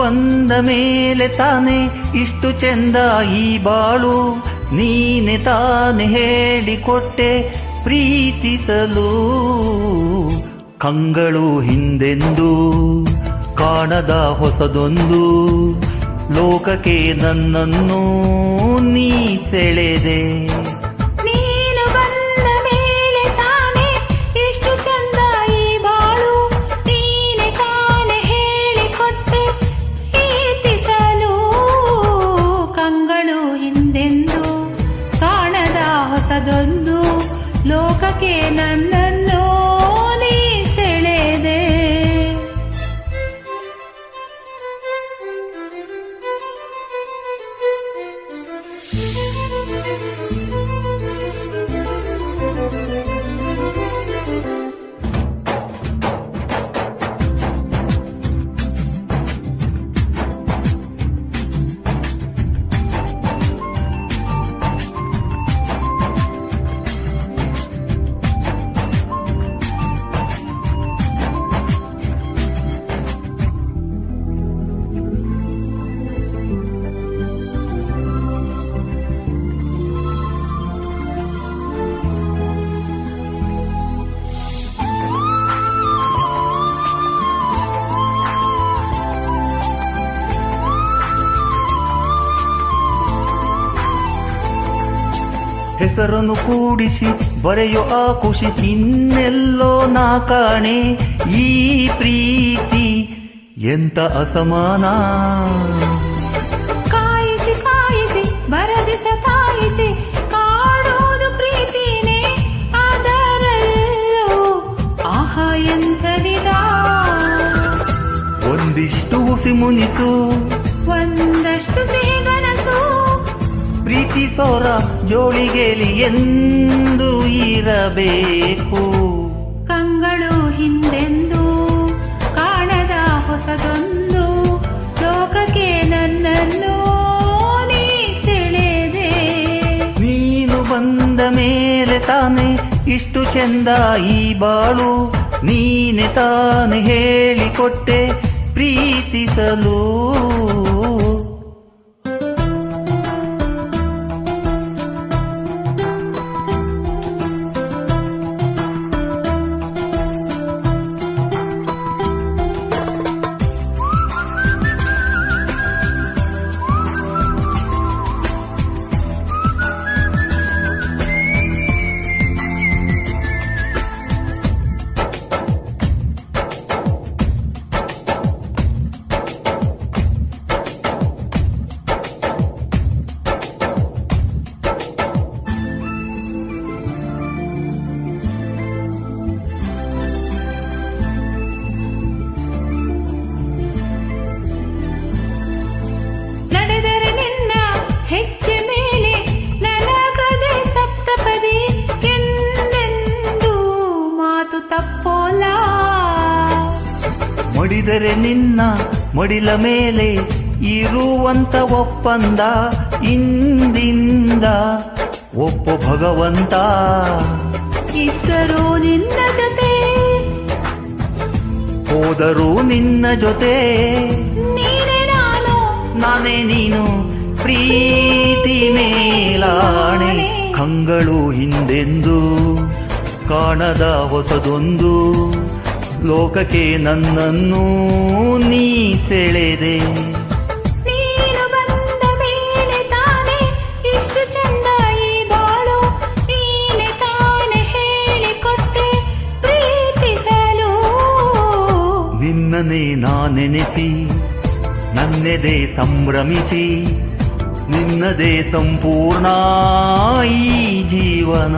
ಬಂದ ಮೇಲೆ ತಾನೆ ಇಷ್ಟು ಚೆಂದ ಈ ಬಾಳು, ನೀನೆ ತಾನೆ ಹೇಳಿಕೊಟ್ಟೆ ಪ್ರೀತಿಸಲು. ಕಂಗಳು ಹಿಂದೆಂದು ಕಾಣದ ಹೊಸದೊಂದು ಲೋಕಕ್ಕೆ ನನ್ನನ್ನು ನೀ ಸೆಳೆದೆ. ನೀನು ಬಂದ ಮೇಲೆ ತಾನೆ ಇಷ್ಟು ಚಂದ ಈ ಬಾಳು, ನೀನೆ ತಾನೆ ಹೇಳಿಕೊಟ್ಟೆ ಪ್ರೀತಿಸಲು. ಕಂಗಳು ಹಿಂದೆಂದು ಕಾಣದ ಹೊಸದೊಂದು ಲೋಕಕ್ಕೆ ನನ್ನನ್ನು ನೀ ಸೆಳೆದೆ. ಹೆಸರನ್ನು ಕೂಡಿಸಿ ಬರೆಯೋ ಆ ಖುಷಿ ಇನ್ನೆಲ್ಲೋ ನಾ ಕಾಣೆ. ಈ ಪ್ರೀತಿ ಎಂತ ಅಸಮಾನ, ಕಾಯಿಸಿ ಕಾಯಿಸಿ ಬರದಿ ಸತಾಯಿಸಿ ಕಾಡೋದು ಪ್ರೀತಿನೇ. ಅದರಲ್ಲೂ ಆಹಾ ಎಂಥ ವಿಧ, ಒಂದಿಷ್ಟು ಹುಸಿ ಮುನಿಸು ಒಂದಷ್ಟು ಸಿಹಿಗನಸು. ಪ್ರೀತಿಸೋರ ಜೋಳಿಗೆಲಿ ಎಂದು ಇರಬೇಕು. ಕಂಗಳು ಹಿಂದೆಂದು ಕಾಣದ ಹೊಸದೊಂದು ಲೋಕಕ್ಕೆ ನನ್ನನ್ನು ನೀ ಸೆಳೆದೆ. ನೀನು ಬಂದ ಮೇಲೆ ತಾನೆ ಇಷ್ಟು ಚೆಂದ ಈ ಬಾಳು, ನೀನೆ ತಾನೆ ಹೇಳಿಕೊಟ್ಟೆ ಪ್ರೀತಿಸಲು. ಹೆಜ್ಜೆ ಮೇಲೆ ನನಗದೆ ಸಪ್ತಪದಿ ಎಂದೆಂದು ಮಾತು ತಪ್ಪೋಲ. ಮಡಿದರೆ ನಿನ್ನ ಮಡಿಲ ಮೇಲೆ ಇರುವಂತ ಒಪ್ಪಂದ, ಇಂದಿಂದ ಒಪ್ಪು ಭಗವಂತ. ಇದ್ದರೂ ನಿನ್ನ ಜೊತೆ ಹೋದರೂ ನಿನ್ನ ಜೊತೆ, ನೀನೇ ನಾನು ನಾನೇ ನೀನು ಪ್ರೀತಿ ಮೇಲಾಣೆ. ಕಂಗಳು ಹಿಂದೆಂದು ಕಾಣದ ಹೊಸದೊಂದು ಲೋಕಕ್ಕೆ ನನ್ನನ್ನು ನೀ ಸೆಳೆದೆ. ನೀನು ಬಂದ ಮೇಲೆ ತಾನೆ ಇಷ್ಟು ಚಂದ ಈ ಬಾಳು, ನೀನೆ ತಾನೆ ಹೇಳಿಕೊಟ್ಟೆ ಪ್ರೀತಿಸಲು. ನಿನ್ನನ್ನೇ ನಾನೆನೆಸಿ ನನ್ನೆದೆ ಸಂಭ್ರಮಿಸಿ, ನಿನ್ನದೇ ಸಂಪೂರ್ಣ ಈ ಜೀವನ.